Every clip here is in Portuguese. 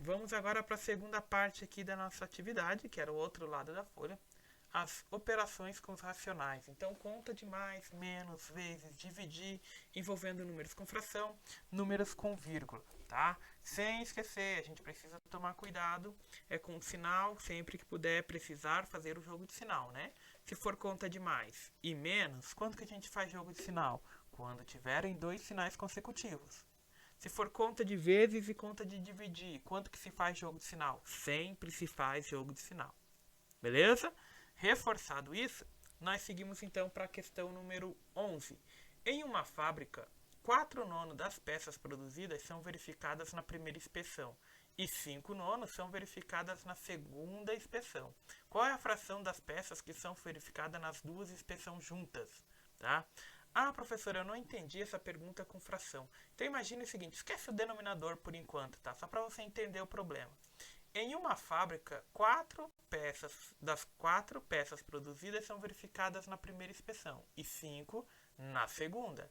vamos agora para a segunda parte aqui da nossa atividade, que era o outro lado da folha. As operações com os racionais. Então, conta de mais, menos, vezes, dividir, envolvendo números com fração, números com vírgula, tá? Sem esquecer, a gente precisa tomar cuidado com o sinal, sempre que puder precisar fazer o jogo de sinal, né? Se for conta de mais e menos, quando que a gente faz jogo de sinal? Quando tiverem dois sinais consecutivos. Se for conta de vezes e conta de dividir, quanto que se faz jogo de sinal? Sempre se faz jogo de sinal. Beleza? Reforçado isso, nós seguimos então para a questão número 11. Em uma fábrica, 4/9 das peças produzidas são verificadas na primeira inspeção e 5/9 são verificadas na segunda inspeção. Qual é a fração das peças que são verificadas nas duas inspeções juntas? Tá? Ah, professor, eu não entendi essa pergunta com fração. Então imagine o seguinte, esquece o denominador por enquanto, tá? Só para você entender o problema. Em uma fábrica, 4 peças produzidas são verificadas na primeira inspeção e 5 na segunda.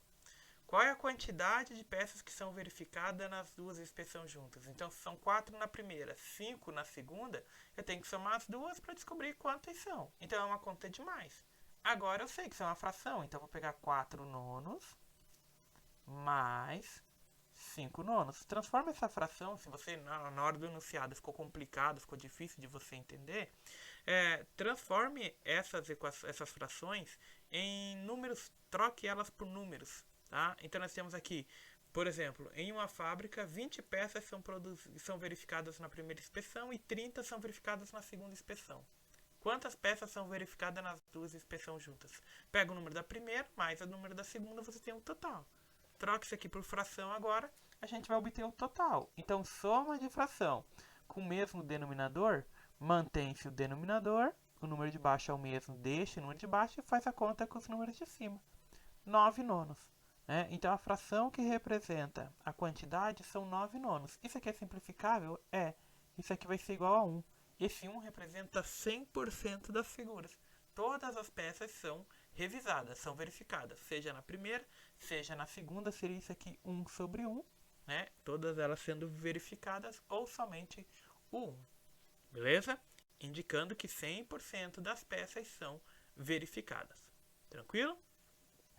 Qual é a quantidade de peças que são verificadas nas duas inspeções juntas? Então, se são 4 na primeira, 5 na segunda, eu tenho que somar as duas para descobrir quantas são. Então, é uma conta de mais. Agora, eu sei que isso é uma fração, então eu vou pegar 4/9 mais 5/9. Transforma essa fração, se você na hora do enunciado ficou complicado, ficou difícil de você entender, transforme essas frações em números, troque elas por números. Tá? Então nós temos aqui, por exemplo, em uma fábrica, 20 peças são verificadas na primeira inspeção e 30 são verificadas na segunda inspeção. Quantas peças são verificadas nas duas inspeções juntas? Pega o número da primeira mais o número da segunda, você tem o total. Troca isso aqui por fração agora, a gente vai obter o total. Então, soma de fração com o mesmo denominador, mantém-se o denominador, o número de baixo é o mesmo deste número de baixo e faz a conta com os números de cima. 9/9. Né? Então, a fração que representa a quantidade são 9/9. Isso aqui é simplificável? É. Isso aqui vai ser igual a 1. Esse 1 representa 100% das figuras. Todas as peças são revisadas, são verificadas, seja na primeira, seja na segunda, seria isso aqui 1/1, né? Todas elas sendo verificadas ou somente o 1, beleza? Indicando que 100% das peças são verificadas. Tranquilo?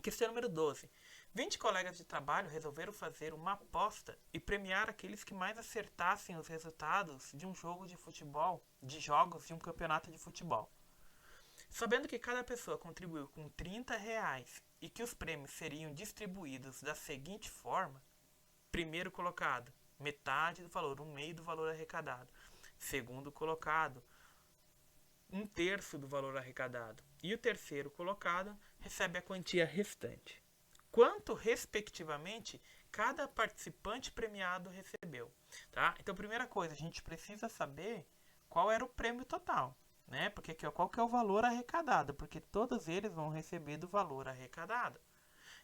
Questão número 12. 20 colegas de trabalho resolveram fazer uma aposta e premiar aqueles que mais acertassem os resultados de um jogo de futebol, de jogos de um campeonato de futebol. Sabendo que cada pessoa contribuiu com R$ 30 e que os prêmios seriam distribuídos da seguinte forma: primeiro colocado, metade do valor, 1/2 do valor arrecadado. Segundo colocado, 1/3 do valor arrecadado. E o terceiro colocado recebe a quantia restante. Quanto, respectivamente, cada participante premiado recebeu. Tá? Então, primeira coisa, a gente precisa saber qual era o prêmio total. Né? Porque qual que é o valor arrecadado? Porque todos eles vão receber do valor arrecadado.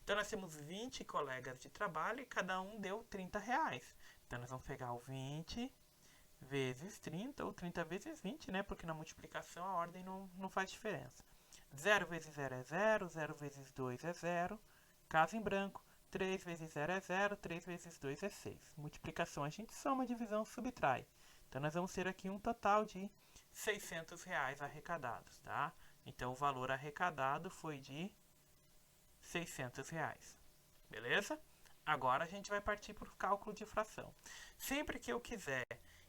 Então, nós temos 20 colegas de trabalho e cada um deu R$ 30. Então, nós vamos pegar o 20 vezes 30 ou 30 vezes 20, né? Porque na multiplicação a ordem não faz diferença. 0 vezes 0 é 0, 0 vezes 2 é 0, caso em branco, 3 vezes 0 é 0, 3 vezes 2 é 6. Multiplicação a gente soma, divisão subtrai. Então nós vamos ter aqui um total de R$ 600 arrecadados, tá? Então o valor arrecadado foi de R$ 600. Beleza? Agora a gente vai partir para o cálculo de fração. Sempre que eu quiser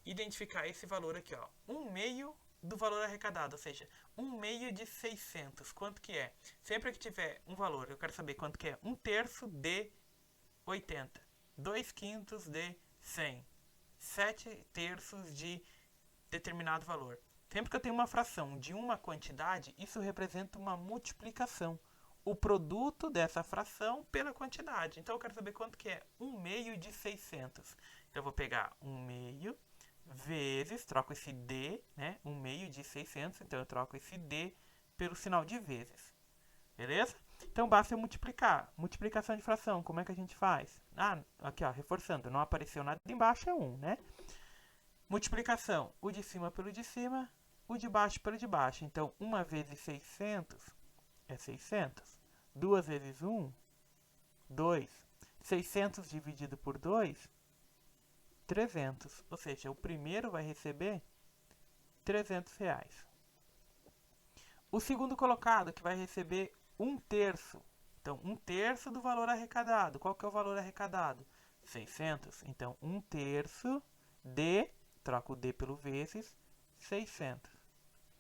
identificar esse valor aqui, ó, 1/2 do valor arrecadado, ou seja, 1/2 de 600, quanto que é? Sempre que tiver um valor, eu quero saber quanto que é. 1/3 de 80, 2/5 de 100, 7/3 de determinado valor. Sempre que eu tenho uma fração de uma quantidade, isso representa uma multiplicação. O produto dessa fração pela quantidade. Então eu quero saber quanto que é 1/2 de 600. Então eu vou pegar 1/2 vezes, troco esse D, né? 1/2 de 600, então eu troco esse D pelo sinal de vezes. Beleza? Então basta eu multiplicar. Multiplicação de fração, como é que a gente faz? Ah, aqui ó, reforçando, não apareceu nada embaixo, é 1, né? Multiplicação, o de cima pelo de cima, o de baixo pelo de baixo. Então 1 vezes 600 é 600. 2 vezes 1, 2. 600 dividido por 2 300. Ou seja, o primeiro vai receber R$300. O segundo colocado, que vai receber 1/3. Então, 1/3 do valor arrecadado. Qual que é o valor arrecadado? 600. Então, 1/3 de, troca o D pelo vezes, 600.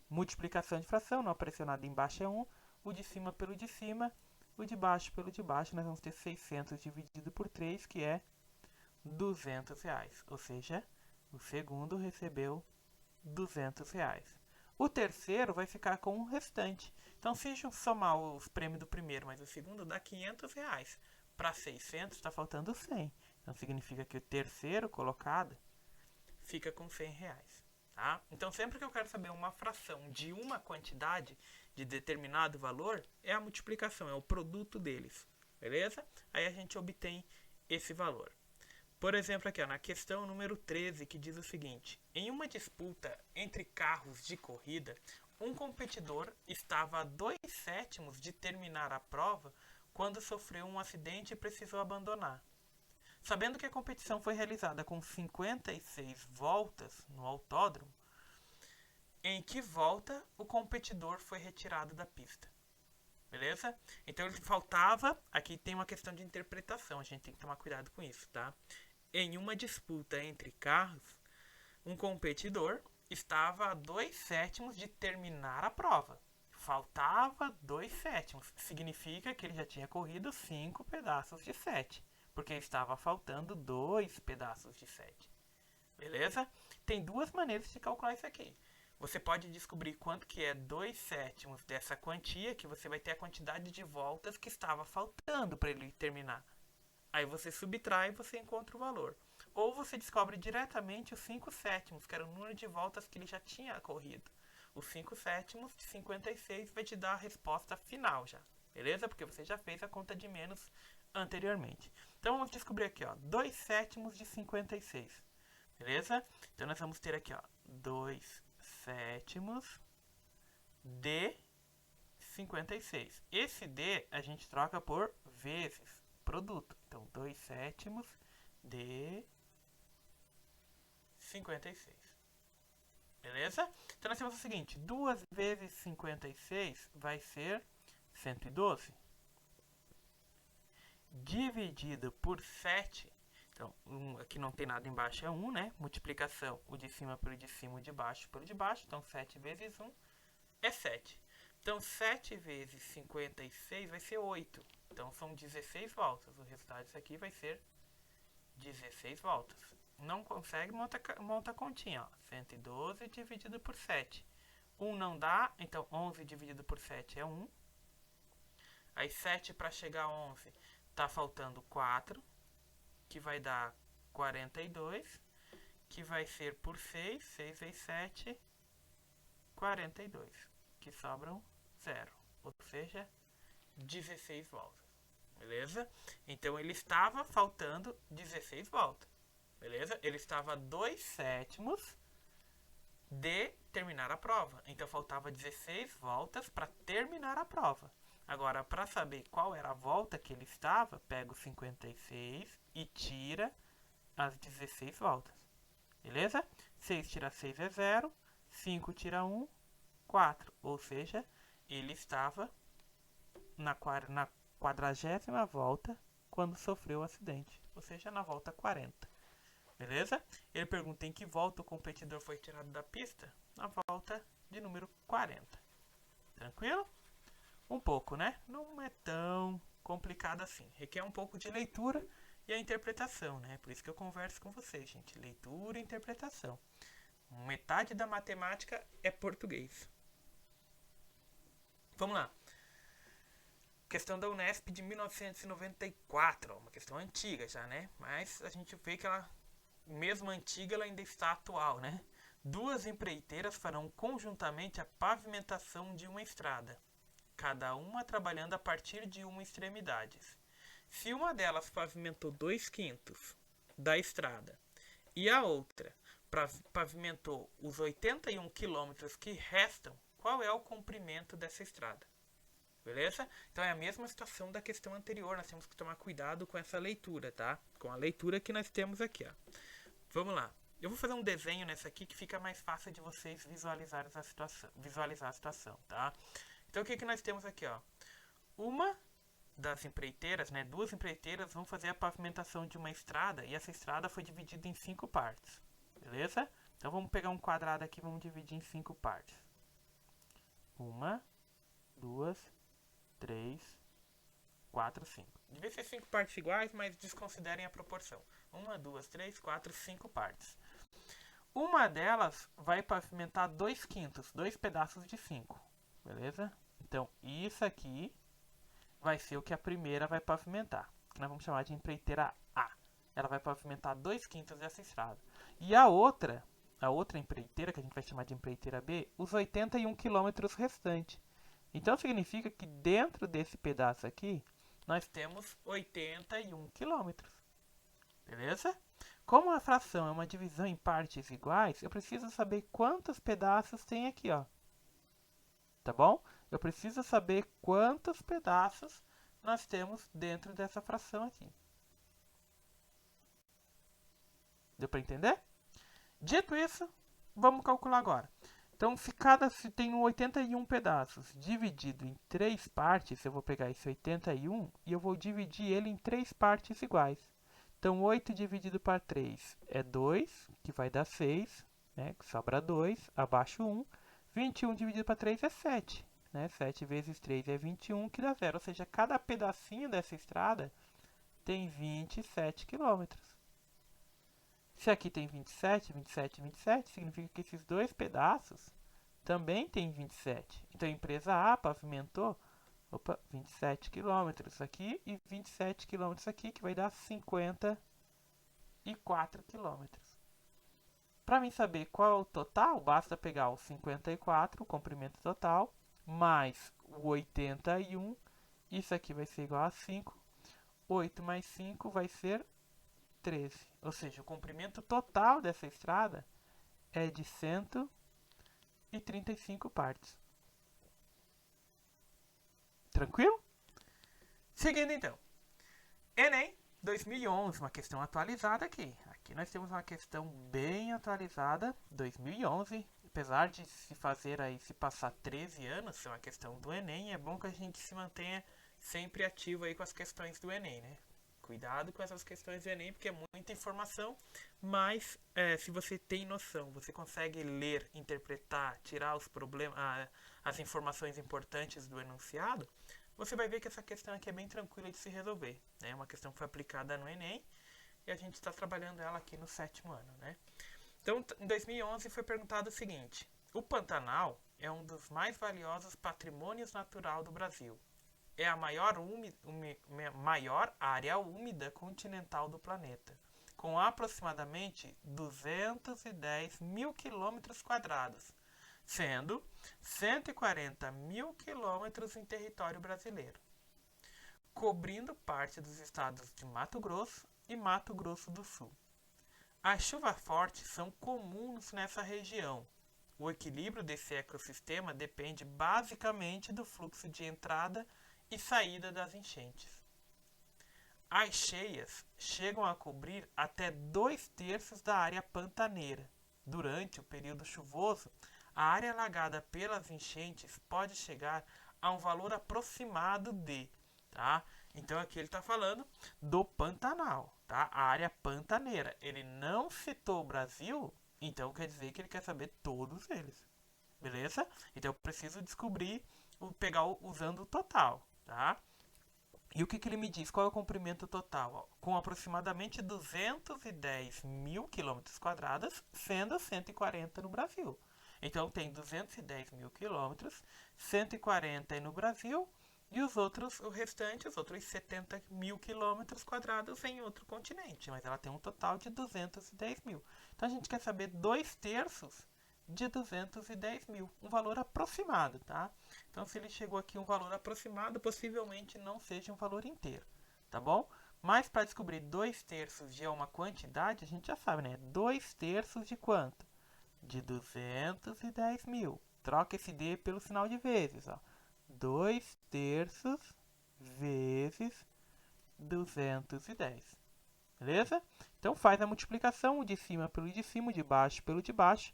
Multiplicação de fração, não apareceu nada embaixo é 1. O de cima pelo de cima, o de baixo pelo de baixo. Nós vamos ter 600 dividido por 3, que é R$200. Ou seja, o segundo recebeu R$200. O terceiro vai ficar com o restante. Então, se somar os prêmios do primeiro mais o segundo, dá R$500. Para 600, está faltando 100. Então, significa que o terceiro colocado fica com R$100. Tá? Então, sempre que eu quero saber uma fração de uma quantidade de determinado valor, é a multiplicação, é o produto deles. Beleza? Aí a gente obtém esse valor. Por exemplo, aqui ó, na questão número 13, que diz o seguinte: em uma disputa entre carros de corrida, um competidor estava a 2/7 de terminar a prova quando sofreu um acidente e precisou abandonar. Sabendo que a competição foi realizada com 56 voltas no autódromo, em que volta o competidor foi retirado da pista? Beleza? Então ele faltava, aqui tem uma questão de interpretação, a gente tem que tomar cuidado com isso, tá? Em uma disputa entre carros, um competidor estava a 2/7 de terminar a prova. Faltava 2/7. Significa que ele já tinha corrido 5 pedaços de 7. Porque estava faltando 2 pedaços de 7. Beleza? Tem duas maneiras de calcular isso aqui. Você pode descobrir quanto que é 2/7 dessa quantia, que você vai ter a quantidade de voltas que estava faltando para ele terminar. Aí você subtrai e você encontra o valor. Ou você descobre diretamente os 5/7, que era o número de voltas que ele já tinha corrido. Os 5/7 de 56 vai te dar a resposta final já. Beleza? Porque você já fez a conta de menos anteriormente. Então vamos descobrir aqui, ó, 2/7 de 56. Beleza? Então nós vamos ter aqui, ó, 2/7 de 56. Esse D a gente troca por vezes produto. Então, 2/7 de 56. Beleza? Então, nós temos o seguinte: 2 vezes 56 vai ser 112. Dividido por 7. Então, aqui não tem nada embaixo, é 1, né? Multiplicação, o de cima pelo de cima, o de baixo pelo de baixo. Então, 7 vezes 1 é 7. Então, 7 vezes 56 vai ser 8. Então, são 16 voltas. O resultado disso aqui vai ser 16 voltas. Não consegue, monta a continha. Ó. 112 dividido por 7. 1 não dá, então 11 dividido por 7 é 1. Aí 7 para chegar a 11 está faltando 4, que vai dar 42, que vai ser por 6, 6 vezes 7, 42, que sobram 0, ou seja, 16 voltas. Beleza? Então ele estava faltando 16 voltas. Beleza? Ele estava a 2/7 de terminar a prova. Então faltava 16 voltas para terminar a prova. Agora, para saber qual era a volta que ele estava, pega o 56 e tira as 16 voltas. Beleza? 6 tira 6 é 0. 5 tira 1, 4. Ou seja, ele estava na 40ª volta quando sofreu o acidente. Ou seja, na volta 40. Beleza? Ele pergunta em que volta o competidor foi tirado da pista. Na volta de número 40. Tranquilo? Um pouco, né? Não é tão complicado assim. Requer um pouco de leitura e a interpretação, né? Por isso que eu converso com vocês, gente. Leitura e interpretação. Metade da matemática é português. Vamos lá. Questão da Unesp de 1994. Uma questão antiga já, né? Mas a gente vê que ela, mesmo antiga, ela ainda está atual, né? 2 empreiteiras farão conjuntamente a pavimentação de uma estrada, cada uma trabalhando a partir de uma extremidade. Se uma delas pavimentou 2/5 da estrada e a outra pavimentou os 81 quilômetros que restam, qual é o comprimento dessa estrada? Beleza? Então é a mesma situação da questão anterior, nós temos que tomar cuidado com essa leitura, tá? Com a leitura que nós temos aqui, ó. Vamos lá. Eu vou fazer um desenho nessa aqui que fica mais fácil de vocês visualizar a situação, tá? Então o que nós temos aqui, ó? Uma das empreiteiras, né? Duas empreiteiras vão fazer a pavimentação de uma estrada e essa estrada foi dividida em 5 partes, beleza? Então vamos pegar um quadrado aqui e vamos dividir em 5 partes. 1, 2, 3, 4, 5. Devia ser 5 partes iguais, mas desconsiderem a proporção. 1, 2, 3, 4, 5 partes. Uma delas vai pavimentar 2/5, 2 pedaços de 5, beleza? Então isso aqui vai ser o que a primeira vai pavimentar, que nós vamos chamar de empreiteira A. Ela vai pavimentar 2/5 dessa estrada. E a outra empreiteira, que a gente vai chamar de empreiteira B, os 81 quilômetros restantes. Então significa que dentro desse pedaço aqui, nós temos 81 quilômetros. Beleza? Como a fração é uma divisão em partes iguais, eu preciso saber quantos pedaços tem aqui, ó. Tá bom? Eu preciso saber quantos pedaços nós temos dentro dessa fração aqui. Deu para entender? Dito isso, vamos calcular agora. Então, se tem 81 pedaços dividido em 3 partes, eu vou pegar esse 81 e eu vou dividir ele em 3 partes iguais. Então, 8 dividido por 3 é 2, que vai dar 6, né? Que sobra 2, abaixo 1. 21 dividido por 3 é 7. Né? 7 vezes 3 é 21, que dá 0. Ou seja, cada pedacinho dessa estrada tem 27 quilômetros. Se aqui tem 27, 27, 27, significa que esses dois pedaços também têm 27. Então a empresa A pavimentou 27 quilômetros aqui e 27 quilômetros aqui, que vai dar 54 quilômetros. Para mim saber qual é o total, basta pegar o 54, o comprimento total, mais o 81. Isso aqui vai ser igual a 5. 8 mais 5 vai ser 13. Ou seja, o comprimento total dessa estrada é de 135 partes. Tranquilo? Seguindo então. Enem 2011, uma questão atualizada aqui. Aqui nós temos uma questão bem atualizada, 2011. Apesar de se fazer aí, se passar 13 anos, ser uma questão do Enem, é bom que a gente se mantenha sempre ativo aí com as questões do Enem, né? Cuidado com essas questões do Enem, porque é muita informação, mas se você tem noção, você consegue ler, interpretar, tirar os problemas, as informações importantes do enunciado, você vai ver que essa questão aqui é bem tranquila de se resolver. É uma questão que foi aplicada no Enem e a gente está trabalhando ela aqui no 7º ano, né? Então, em 2011 foi perguntado o seguinte: o Pantanal é um dos mais valiosos patrimônios natural do Brasil. É a maior área úmida continental do planeta, com aproximadamente 210 mil quilômetros quadrados, sendo 140 mil quilômetros em território brasileiro, cobrindo parte dos estados de Mato Grosso e Mato Grosso do Sul. As chuvas fortes são comuns nessa região. O equilíbrio desse ecossistema depende basicamente do fluxo de entrada e saída das enchentes. As cheias chegam a cobrir até 2/3 da área pantaneira. Durante o período chuvoso, a área alagada pelas enchentes pode chegar a um valor aproximado de, tá? Então aqui ele está falando do Pantanal, tá? A área pantaneira. Ele não citou o Brasil, então quer dizer que ele quer saber todos eles, beleza? Então eu preciso descobrir, usando o total, tá? E o que ele me diz? Qual é o comprimento total? Com aproximadamente 210 mil quilômetros quadrados, sendo 140 no Brasil. Então tem 210 mil quilômetros, 140 no Brasil e os outros 70 mil quilômetros quadrados em outro continente. Mas ela tem um total de 210 mil. Então a gente quer saber 2/3 de 210 mil, um valor aproximado, tá? Então se ele chegou aqui um valor aproximado, possivelmente não seja um valor inteiro, tá bom? Mas para descobrir 2/3 de uma quantidade, a gente já sabe, né? 2/3 de quanto? De 210 mil. Troca esse D pelo sinal de vezes, ó. 2/3 vezes 210. Beleza? Então faz a multiplicação, o de cima pelo de cima, o de baixo pelo de baixo.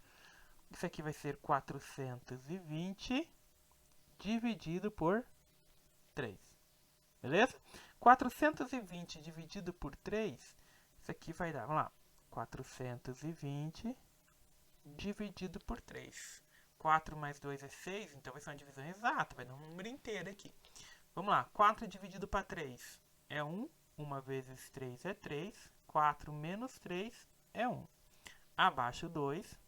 Isso aqui vai ser 420 dividido por 3. Beleza? 420 dividido por 3, isso aqui vai dar, vamos lá, 420 dividido por 3. 4 mais 2 é 6, então vai ser uma divisão exata, vai dar um número inteiro aqui. Vamos lá, 4 dividido para 3 é 1, 1 vezes 3 é 3, 4 menos 3 é 1. Abaixo 2,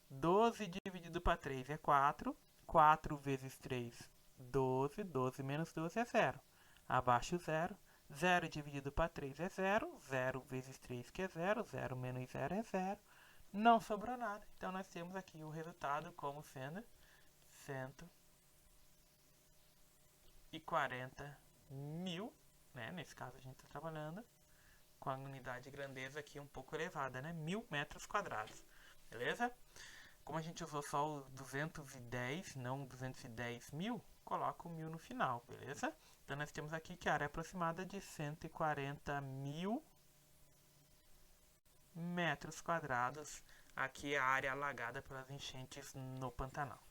12 dividido para 3 é 4, 4 vezes 3, 12, 12 menos 12 é 0. Abaixo 0, 0 dividido para 3 é 0, 0 vezes 3 que é 0, 0 menos 0 é 0. Não sobrou nada, então nós temos aqui o resultado como sendo 140 mil, né? Nesse caso a gente está trabalhando com a unidade de grandeza aqui um pouco elevada, né? 1000 metros quadrados, beleza? Como a gente usou só o 210, não 210 mil, coloca o 1000 no final, beleza? Então nós temos aqui que a área aproximada de 140 mil metros quadrados. Aqui é a área alagada pelas enchentes no Pantanal.